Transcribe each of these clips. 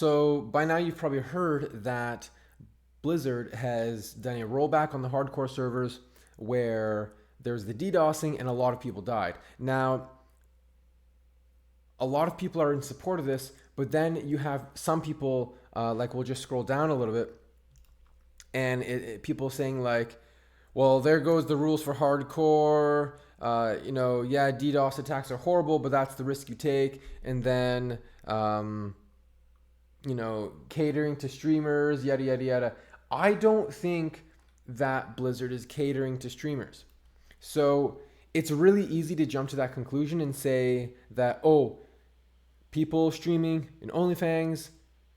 So by now you've probably heard that Blizzard has done a rollback on the hardcore servers where there's the DDoSing and a lot of people died. Now, a lot of people are in support of this, but then you have some people, like we'll just scroll down a little bit, and people saying like, well, there goes the rules for hardcore. Yeah, DDoS attacks are horrible, but that's the risk you take. And then, catering to streamers, yada, yada, yada. I don't think that Blizzard is catering to streamers. So it's really easy to jump to that conclusion and say that, oh, people streaming in OnlyFangs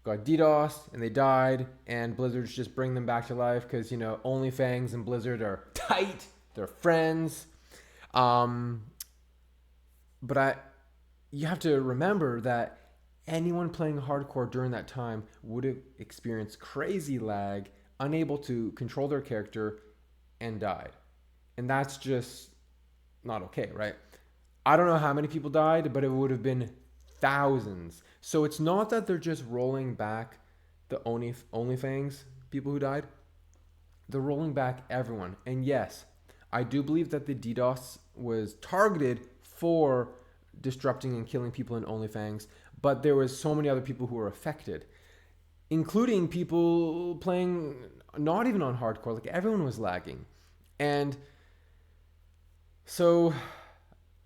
got DDoS and they died, and Blizzard's just bring them back to life because, OnlyFangs and Blizzard are tight, they're friends. Um, but you have to remember that anyone playing hardcore during that time would have experienced crazy lag, unable to control their character, and died. And that's just not okay, right? I don't know how many people died, but it would have been thousands. So it's not that they're just rolling back the OnlyFangs people who died. They're rolling back everyone. And yes, I do believe that the DDoS was targeted for disrupting and killing people in OnlyFangs, but there was so many other people who were affected, including people playing not even on hardcore. Like everyone was lagging. And so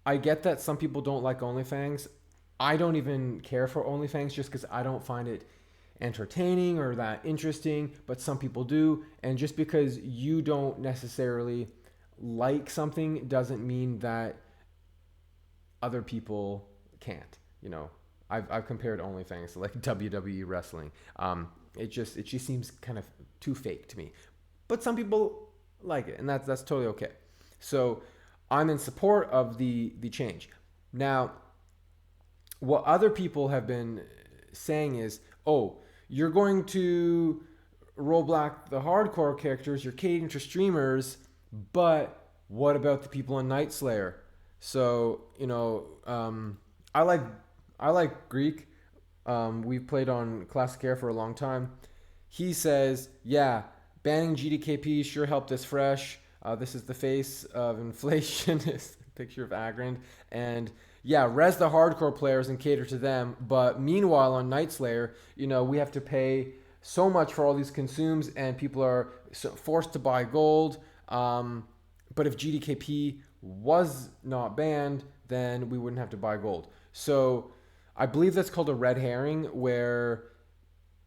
I get that some people don't like OnlyFangs. I don't even care for OnlyFangs just because I don't find it entertaining or that interesting, but some people do. And just because you don't necessarily like something doesn't mean that other people can't. I've compared OnlyFangs to like WWE wrestling. It just seems kind of too fake to me, but some people like it, and that's totally okay. So I'm in support of the change. Now, what other people have been saying is, oh, you're going to roll back the hardcore characters, you're catering to streamers, but what about the people in Night Slayer? So, I like Greek. We've played on Classic Era for a long time. He says, yeah, banning GDKP sure helped us fresh. This is the face of inflation. This picture of Agrand. And yeah, res the hardcore players and cater to them. But meanwhile, on Night Slayer, we have to pay so much for all these consumes, and people are forced to buy gold. But if GDKP was not banned, then we wouldn't have to buy gold. So I believe that's called a red herring, where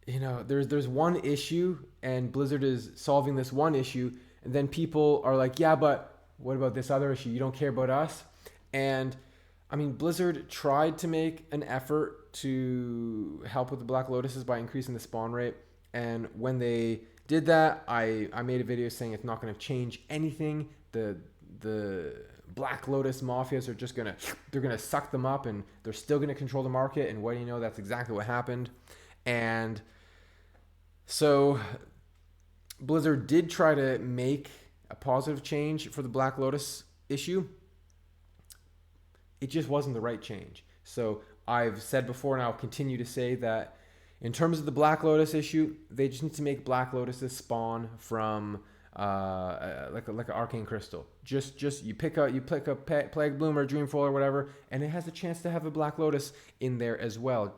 there's one issue and Blizzard is solving this one issue, and then people are like, yeah, but what about this other issue? You don't care about us? And I mean, Blizzard tried to make an effort to help with the Black Lotuses by increasing the spawn rate. And when they did that, I made a video saying it's not going to change anything. The Black Lotus mafias are just they're gonna suck them up, and they're still gonna control the market. And what do you know? That's exactly what happened. And so Blizzard did try to make a positive change for the Black Lotus issue. It just wasn't the right change. So I've said before, and I'll continue to say that in terms of the Black Lotus issue, they just need to make Black Lotuses spawn from like an arcane crystal. Just you pick a plague bloom or dreamfall or whatever, and it has a chance to have a Black Lotus in there as well.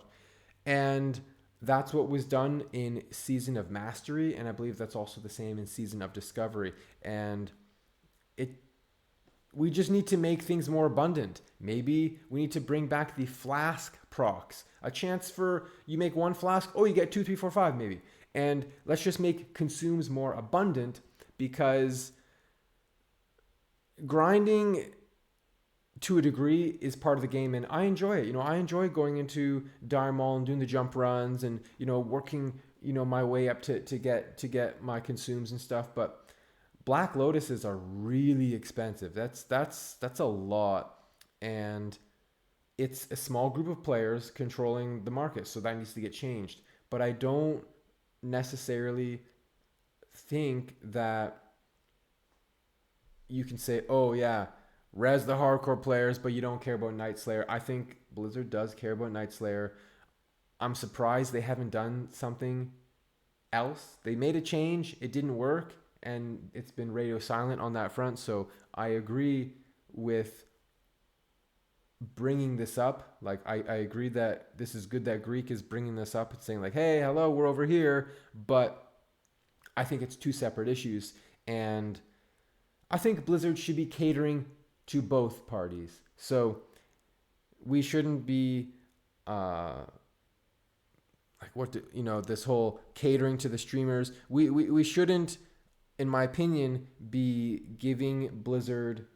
And that's what was done in Season of Mastery, and I believe that's also the same in Season of Discovery. And we just need to make things more abundant. Maybe we need to bring back the flask procs. A chance for you make one flask, oh, you get 2, 3, 4, 5 maybe. And let's just make consumes more abundant, because grinding to a degree is part of the game, and I enjoy it. I enjoy going into Dire Maul and doing the jump runs and working my way up to get my consumes and stuff. But Black Lotuses are really expensive. That's a lot, and it's a small group of players controlling the market, so that needs to get changed. But I don't necessarily think that you can say, oh yeah, res the hardcore players, but you don't care about Night Slayer. I think Blizzard does care about Night Slayer. I'm surprised they haven't done something else. They made a change, it didn't work, and it's been radio silent on that front. So I agree with bringing this up. Like I agree that this is good that Greek is bringing this up and saying like, hey, hello, we're over here. But I think it's two separate issues, and I think Blizzard should be catering to both parties. So we shouldn't be this whole catering to the streamers. We shouldn't, in my opinion, be giving Blizzard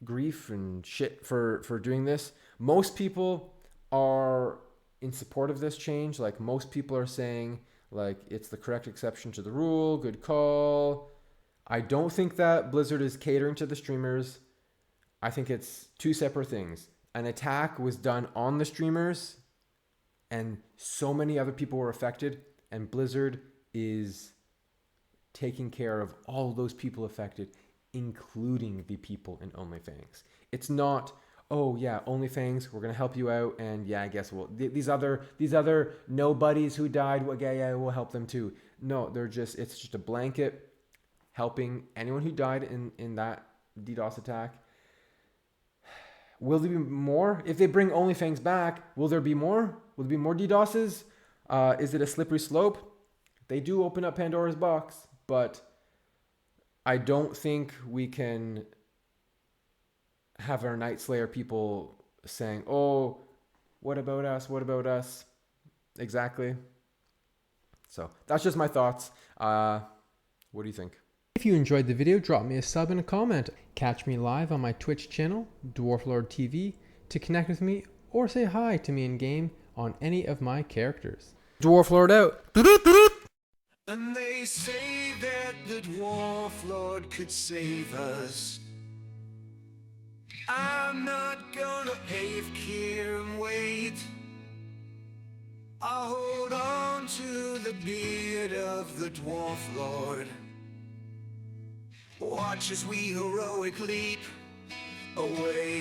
grief and shit for doing this. Most people are in support of this change. Like, most people are saying like it's the correct exception to the rule, good call. I don't think that Blizzard is catering to the streamers. I think it's two separate things. An attack was done on the streamers, and so many other people were affected, and Blizzard is taking care of all those people affected, including the people in OnlyFangs. It's not, oh yeah, OnlyFangs, we're gonna help you out, and yeah, I guess these other nobodies who died, well, yeah, we'll help them too. No, it's just a blanket helping anyone who died in that DDoS attack. Will there be more? If they bring OnlyFangs back, will there be more? Will there be more DDoSes? Is it a slippery slope? They do open up Pandora's box, but I don't think we can have our Night Slayer people saying, oh, what about us? What about us? Exactly. So that's just my thoughts. What do you think? If you enjoyed the video, drop me a sub and a comment. Catch me live on my Twitch channel, Dwarflord TV, to connect with me or say hi to me in game on any of my characters. Dwarflord out. And they say that the Dwarf Lord could save us. I'm not gonna pave here and wait. I'll hold on to the beard of the Dwarf Lord. Watch as we heroic leap away.